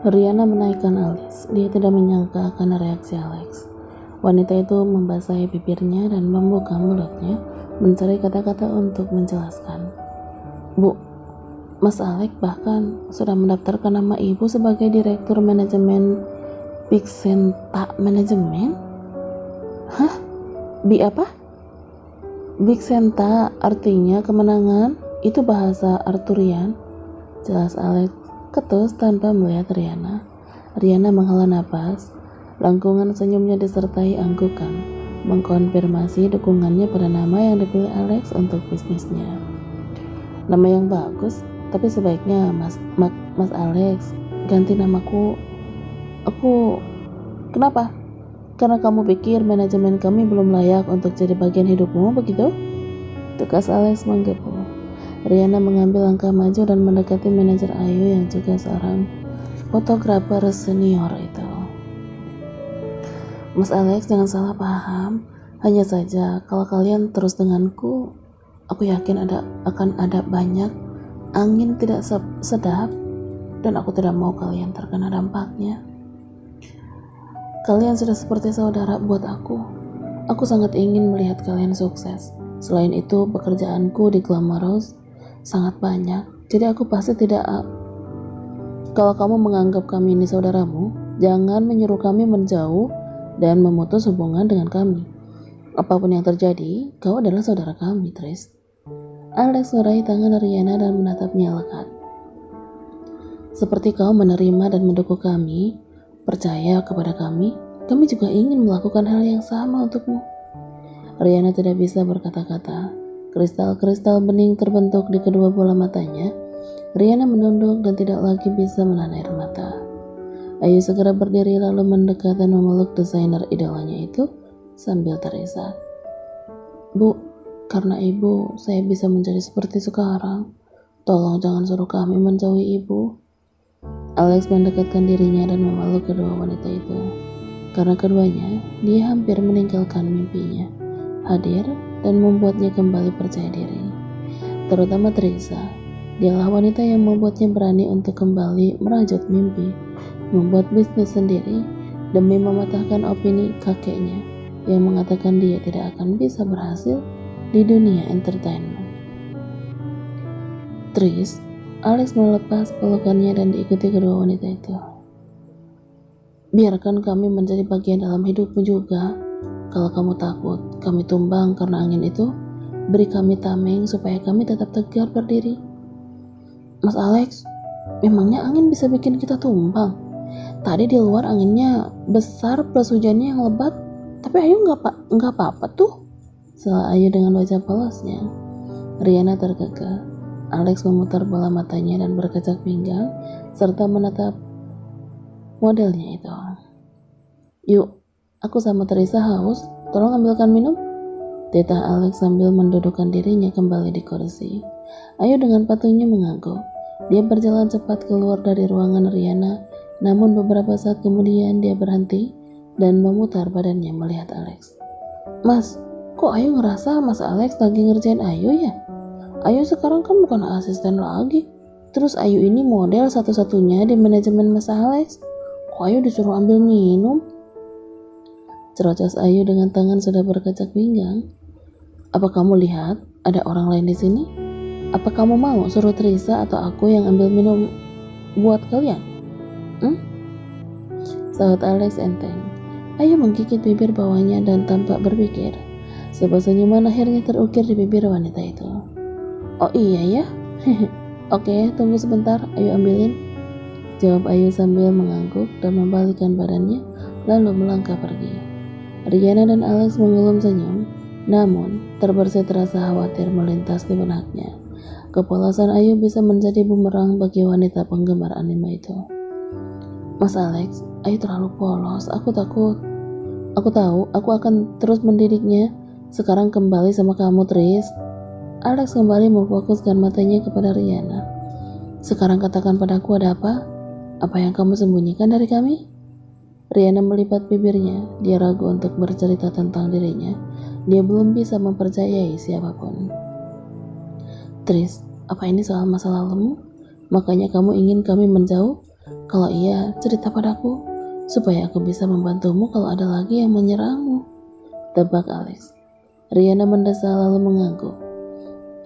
Riana menaikkan alis. Dia tidak menyangka akan reaksi Alex. Wanita itu membasahi bibirnya dan membuka mulutnya, mencari kata-kata untuk menjelaskan. Bu, Mas Alex bahkan sudah mendaftarkan nama ibu sebagai direktur manajemen Bixenta Manajemen? Hah? Apa? Bixenta artinya kemenangan, itu bahasa Arturian. Jelas Alex ketus tanpa melihat Riana. Riana menghela napas. Langkungan senyumnya disertai anggukan, mengkonfirmasi dukungannya pada nama yang dipilih Alex untuk bisnisnya. Nama yang bagus, tapi sebaiknya Mas Alex ganti namaku. Kenapa? Karena kamu pikir manajemen kami belum layak untuk jadi bagian hidupmu, begitu? Tukas Alex menggebu. Riana mengambil langkah maju dan mendekati manajer Ayu yang juga seorang fotografer senior itu. Mas Alex, jangan salah paham. Hanya saja kalau kalian terus denganku, aku yakin akan ada banyak angin tidak sedap dan aku tidak mau kalian terkena dampaknya. Kalian sudah seperti saudara buat aku. Aku sangat ingin melihat kalian sukses. Selain itu, pekerjaanku di Glamorous sangat banyak, jadi aku pasti tidak. Kalau kamu menganggap kami ini saudaramu, jangan menyuruh kami menjauh dan memutus hubungan dengan kami. Apapun yang terjadi, kau adalah saudara kami, Tris. Alex meraih tangan Riana dan menatapnya lekat. Seperti kau menerima dan mendukung kami, percaya kepada kami juga ingin melakukan hal yang sama untukmu. Riana tidak bisa berkata-kata. Kristal-kristal bening terbentuk di kedua bola matanya. Riana menunduk dan tidak lagi bisa menahan air mata. Ayu segera berdiri lalu mendekat dan memeluk desainer idolanya itu sambil terisak. Bu, karena ibu saya bisa menjadi seperti sekarang. Tolong jangan suruh kami menjauhi ibu. Alex mendekatkan dirinya dan memeluk kedua wanita itu. Karena keduanya, dia hampir meninggalkan mimpinya hadir dan membuatnya kembali percaya diri. Terutama Teresa, dialah wanita yang membuatnya berani untuk kembali merajut mimpi, membuat bisnis sendiri demi mematahkan opini kakeknya yang mengatakan dia tidak akan bisa berhasil di dunia entertainment. Tris, Alex melepas pelukannya dan diikuti kedua wanita itu. Biarkan kami menjadi bagian dalam hidupmu juga. Kalau kamu takut kami tumbang karena angin itu, beri kami tameng supaya kami tetap tegar berdiri. Mas Alex, memangnya angin bisa bikin kita tumbang? Tadi di luar anginnya besar plus hujannya yang lebat, tapi Ayu nggak apa-apa tuh. Sela Ayu dengan wajah polosnya. Riana terkekeh. Alex memutar bola matanya dan berkecak pinggang serta menatap modelnya itu. Yuk, aku sama Teresa haus, tolong ambilkan minum. Titah Alex sambil mendudukkan dirinya kembali di kursi. Ayu dengan patuhnya mengangguk. Dia berjalan cepat keluar dari ruangan Riana, namun beberapa saat kemudian dia berhenti dan memutar badannya melihat Alex. Mas, kok Ayu ngerasa Mas Alex lagi ngerjain Ayu ya? Ayu sekarang kan bukan asisten lagi. Terus Ayu ini model satu-satunya di manajemen Mas Alex. Kok Ayu disuruh ambil minum? Cerocos Ayu dengan tangan sudah berkecak pinggang. Apa kamu lihat ada orang lain di sini? Apa kamu mau suruh Teresa atau aku yang ambil minum buat kalian? Sahut Alex enteng. Ayu menggigit bibir bawahnya dan tampak berpikir. Sebuah senyuman akhirnya terukir di bibir wanita itu. Oh iya ya? Oke, tunggu sebentar, Ayu ambilin. Jawab Ayu sambil mengangguk dan membalikkan badannya lalu melangkah pergi. Riana dan Alex mengelum senyum, namun terbersit rasa khawatir melintas di benaknya. Kepolosan Ayu bisa menjadi bumerang bagi wanita penggemar anime itu. Mas Alex, Ayu terlalu polos, aku takut. Aku tahu, aku akan terus mendidiknya. Sekarang kembali sama kamu, Tris. Alex kembali memfokuskan matanya kepada Riana. Sekarang katakan padaku ada apa? Apa yang kamu sembunyikan dari kami? Riana melipat bibirnya. Dia ragu untuk bercerita tentang dirinya. Dia belum bisa mempercayai siapapun. Tris, apa ini soal masa lalumu? Makanya kamu ingin kami menjauh? Kalau iya, cerita padaku, supaya aku bisa membantumu kalau ada lagi yang menyerangmu. Tebak Alex. Riana mendesah lalu mengangguk.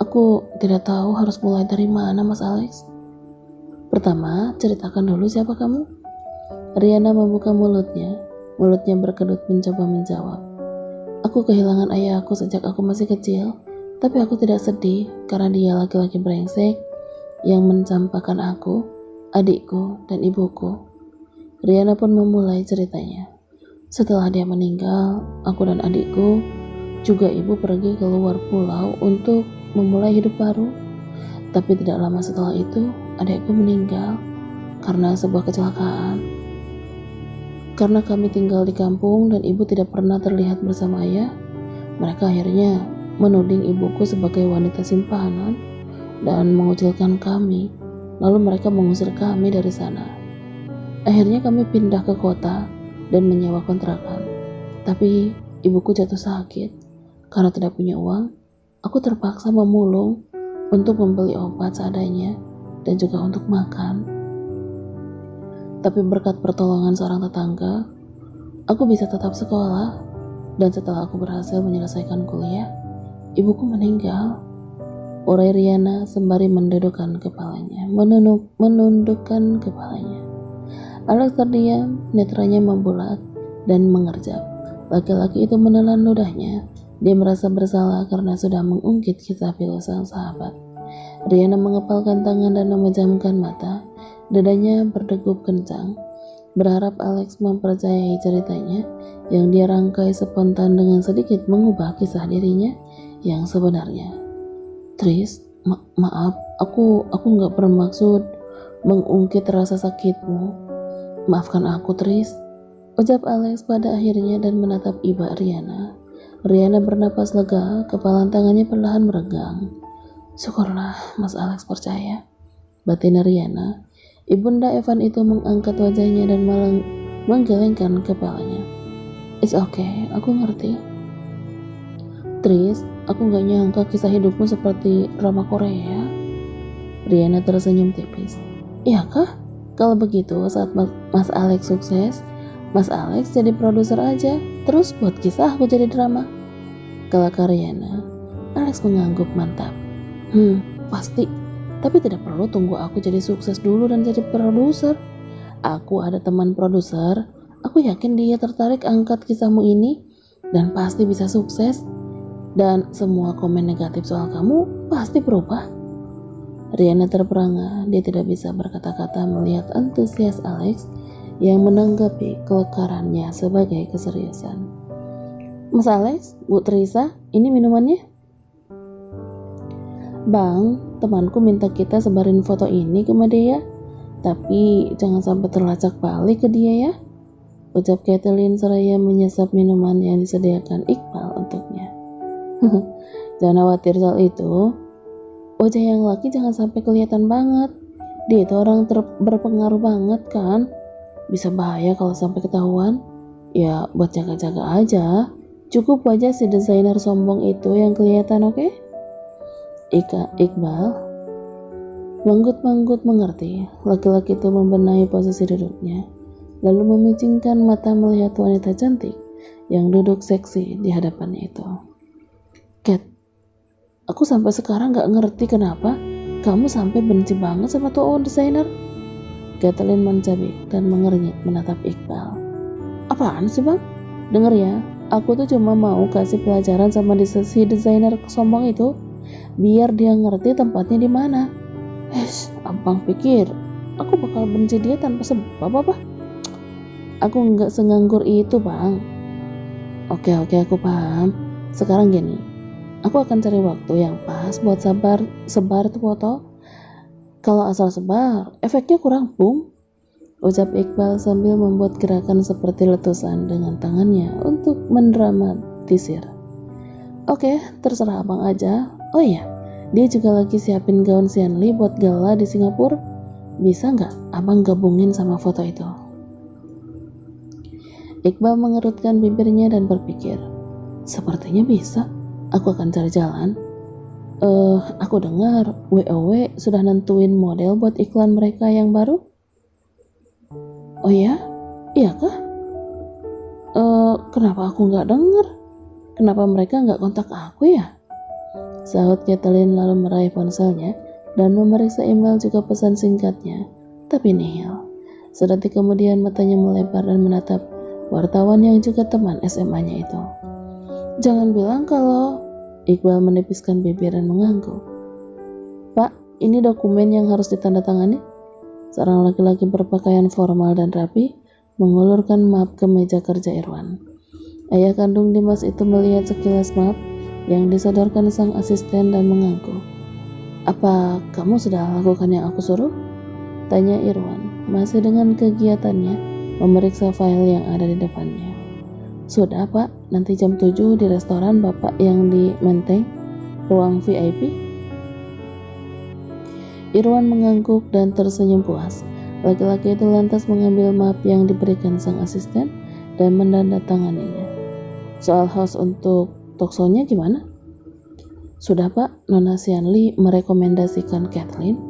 Aku tidak tahu harus mulai dari mana, Mas Alex. Pertama, ceritakan dulu siapa kamu. Riana membuka mulutnya berkedut mencoba menjawab. Aku kehilangan ayahku sejak aku masih kecil, tapi aku tidak sedih karena dia laki-laki brengsek yang mencampakkan aku, adikku, dan ibuku. Riana pun memulai ceritanya. Setelah dia meninggal, aku dan adikku, juga ibu pergi ke luar pulau untuk memulai hidup baru. Tapi tidak lama setelah itu, adikku meninggal karena sebuah kecelakaan. Karena kami tinggal di kampung dan ibu tidak pernah terlihat bersama ayah, mereka akhirnya menuding ibuku sebagai wanita simpanan dan mengucilkan kami. Lalu mereka mengusir kami dari sana. Akhirnya kami pindah ke kota dan menyewa kontrakan. Tapi ibuku jatuh sakit. Karena tidak punya uang, aku terpaksa memulung untuk membeli obat seadanya dan juga untuk makan. Tapi berkat pertolongan seorang tetangga, aku bisa tetap sekolah, dan setelah aku berhasil menyelesaikan kuliah, ibuku meninggal. Urai Riana sembari menundukkan kepalanya. Alex terdiam, netranya membulat dan mengerjap. Laki-laki itu menelan ludahnya. Dia merasa bersalah karena sudah mengungkit kisah pilu sang sahabat. Riana mengepalkan tangan dan memejamkan mata. Dadanya berdegup kencang, berharap Alex mempercayai ceritanya yang dia rangkai spontan dengan sedikit mengubah kisah dirinya yang sebenarnya. Tris, maaf, aku nggak bermaksud mengungkit rasa sakitmu. Maafkan aku, Tris, ucap Alex pada akhirnya dan menatap iba Riana. Riana bernapas lega, kepala tangannya perlahan meregang. Syukurlah Mas Alex percaya, batin Riana. Ibunda Evan itu mengangkat wajahnya dan menggelengkan kepalanya. It's okay, aku ngerti. Tris, aku gak nyangka kisah hidupmu seperti drama Korea. Riana tersenyum tipis. Iya kah? Kalau begitu saat Mas Alex sukses, Mas Alex jadi produser aja, terus buat kisah aku jadi drama. Kelakar Riana. Alex mengangguk mantap. Pasti. Tapi tidak perlu tunggu aku jadi sukses dulu dan jadi produser. Aku ada teman produser. Aku yakin dia tertarik angkat kisahmu ini dan pasti bisa sukses. Dan semua komen negatif soal kamu pasti berubah. Riana terperangah. Dia tidak bisa berkata-kata melihat antusias Alex yang menanggapi kelekarannya sebagai keseriusan. Mas Alex, Bu Teresa, ini minumannya. Bang, temanku minta kita sebarin foto ini ke Madea, tapi jangan sampai terlacak balik ke dia ya, ucap Kathleen seraya menyesap minuman yang disediakan Iqbal untuknya. Jangan khawatir soal itu, wajah yang laki jangan sampai kelihatan banget, dia itu orang berpengaruh banget kan, bisa bahaya kalau sampai ketahuan, ya buat jaga-jaga aja, cukup wajah si desainer sombong itu yang kelihatan, oke? Iqbal manggut-manggut mengerti. Laki-laki itu membenahi posisi duduknya, lalu memicingkan mata melihat wanita cantik yang duduk seksi di hadapannya itu. Kat, aku sampai sekarang gak ngerti kenapa kamu sampai benci banget sama tuh desainer. Kathleen mencabik dan mengernyit menatap Iqbal. Apaan sih bang? Dengar ya, aku tuh cuma mau kasih pelajaran sama si desainer sombong itu, biar dia ngerti tempatnya di mana. Abang pikir aku bakal benci dia tanpa sebab apa? Aku nggak senganggur itu bang. Oke, aku paham. Sekarang gini, aku akan cari waktu yang pas buat sebar tuh foto. Kalau asal sebar, efeknya kurang boom, ucap Iqbal sambil membuat gerakan seperti letusan dengan tangannya untuk mendramatisir. Oke, terserah abang aja. Oh iya, dia juga lagi siapin gaun Xianli buat gala di Singapura. Bisa nggak abang gabungin sama foto itu? Iqbal mengerutkan bibirnya dan berpikir, sepertinya bisa. Aku akan cari jalan. Aku dengar WOW sudah nentuin model buat iklan mereka yang baru. Oh ya? Iya kah? Kenapa aku nggak dengar? Kenapa mereka nggak kontak aku ya? Sahut Kathleen lalu meraih ponselnya dan memeriksa email juga pesan singkatnya, tapi nihil. Sedetik kemudian matanya melebar dan menatap wartawan yang juga teman SMA-nya itu. Jangan bilang kalau... Iqbal menipiskan bibir dan mengangguk. Pak, ini dokumen yang harus ditandatangani. Seorang laki-laki berpakaian formal dan rapi mengulurkan map ke meja kerja Irwan. Ayah kandung Dimas itu melihat sekilas map yang disodorkan sang asisten dan mengangguk. Apa kamu sudah lakukan yang aku suruh? Tanya Irwan, masih dengan kegiatannya memeriksa file yang ada di depannya. Sudah pak, nanti jam 7 di restoran bapak yang di Menteng, ruang VIP. Irwan mengangguk dan tersenyum puas. Laki-laki itu lantas mengambil map yang diberikan sang asisten dan menandatanganinya. Soal house untuk talkshow-nya gimana? Sudah pak, Nona Sianli merekomendasikan Kathleen.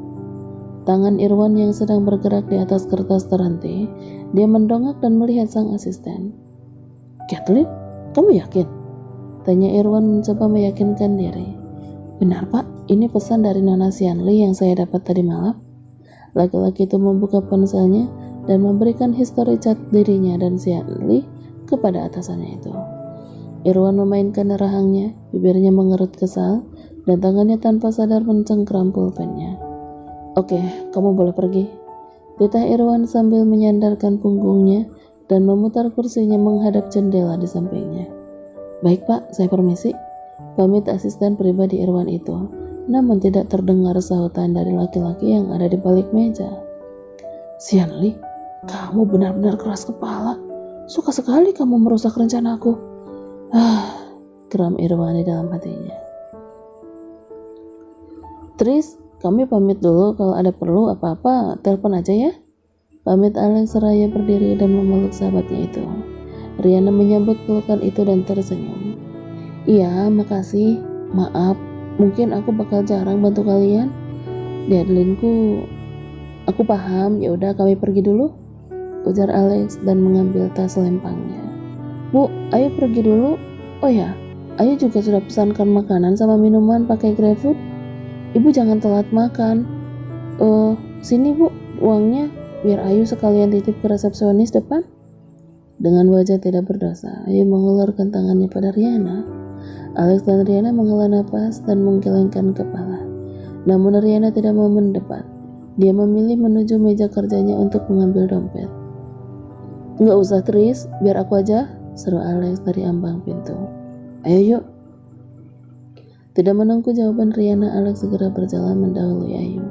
Tangan Irwan yang sedang bergerak di atas kertas terhenti. Dia mendongak dan melihat sang asisten. Kathleen, kamu yakin? Tanya Irwan mencoba meyakinkan diri. Benar pak, ini pesan dari Nona Sianli yang saya dapat tadi malam. Laki-laki itu membuka ponselnya dan memberikan histori chat dirinya dan Sianli kepada atasannya itu. Irwan memainkan rahangnya, bibirnya mengerut kesal, dan tangannya tanpa sadar mencengkram pulpennya. Oke, kamu boleh pergi. Titah Irwan sambil menyandarkan punggungnya dan memutar kursinya menghadap jendela di sampingnya. Baik pak, saya permisi. Pamit asisten pribadi Irwan itu, namun tidak terdengar sahutan dari laki-laki yang ada di balik meja. Sianli, kamu benar-benar keras kepala. Suka sekali kamu merusak rencanaku. Geram Irwan di dalam hatinya. Tris, kami pamit dulu, kalau ada perlu apa-apa telepon aja ya. Pamit Alex seraya berdiri dan memeluk sahabatnya itu. Riana menyambut pelukan itu dan tersenyum. Iya, makasih. Maaf, mungkin aku bakal jarang bantu kalian. Deadline-ku, aku paham. Ya udah, kami pergi dulu. Ujar Alex dan mengambil tas lempangnya. Bu, ayo pergi dulu. Oh ya, ayo juga sudah pesankan makanan sama minuman pakai GrabFood. Ibu jangan telat makan. Sini bu, uangnya. Biar Ayu sekalian titip ke resepsionis depan. Dengan wajah tidak berdosa, Ayu mengulurkan tangannya pada Riana. Alex dan Riana menghela napas dan menggelengkan kepala. Namun Riana tidak mau mendebat. Dia memilih menuju meja kerjanya untuk mengambil dompet. Nggak usah Tris, biar aku aja, seru Alex dari ambang pintu. Ayo yuk. Tidak menunggu jawaban Riana, Alex segera berjalan mendahului Ayu.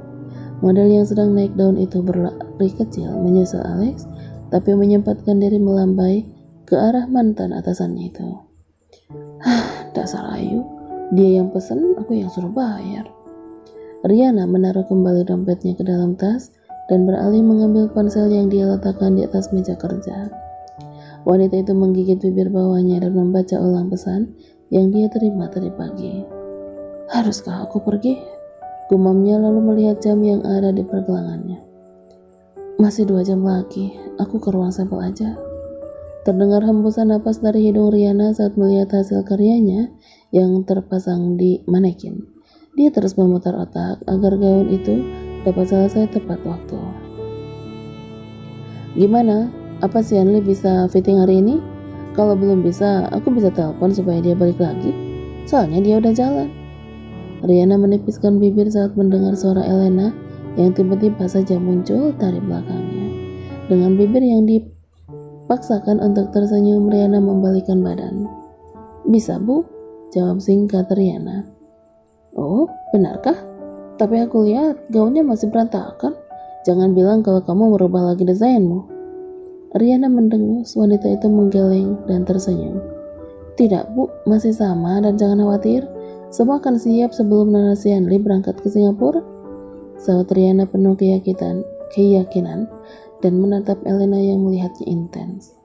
Model yang sedang naik daun itu berlari kecil menyusul Alex, tapi menyempatkan diri melambai ke arah mantan atasannya itu. Dasar Ayu, dia yang pesen, aku yang suruh bayar. Riana menaruh kembali dompetnya ke dalam tas dan beralih mengambil ponsel yang dia letakkan di atas meja kerja. Wanita itu menggigit bibir bawahnya dan membaca ulang pesan yang dia terima tadi pagi. Haruskah aku pergi? Gumamnya lalu melihat jam yang ada di pergelangannya. Masih 2 jam lagi, aku ke ruang sampel aja. Terdengar hembusan napas dari hidung Riana saat melihat hasil karyanya yang terpasang di manekin. Dia terus memutar otak agar gaun itu dapat selesai tepat waktu. Gimana? Apa Sianli bisa fitting hari ini? Kalau belum bisa, aku bisa telepon supaya dia balik lagi. Soalnya dia udah jalan. Riana menipiskan bibir saat mendengar suara Elena yang tiba-tiba saja muncul dari belakangnya. Dengan bibir yang dipaksakan untuk tersenyum, Riana membalikkan badan. Bisa bu? Jawab singkat Riana. Oh, benarkah? Tapi aku lihat gaunnya masih berantakan. Jangan bilang kalau kamu merubah lagi desainmu. Riana mendengus, wanita itu menggeleng dan tersenyum. Tidak bu, masih sama dan jangan khawatir. Semua akan siap sebelum Nona Sianli berangkat ke Singapura. Sahut Riana penuh keyakinan dan menatap Elena yang melihatnya intens.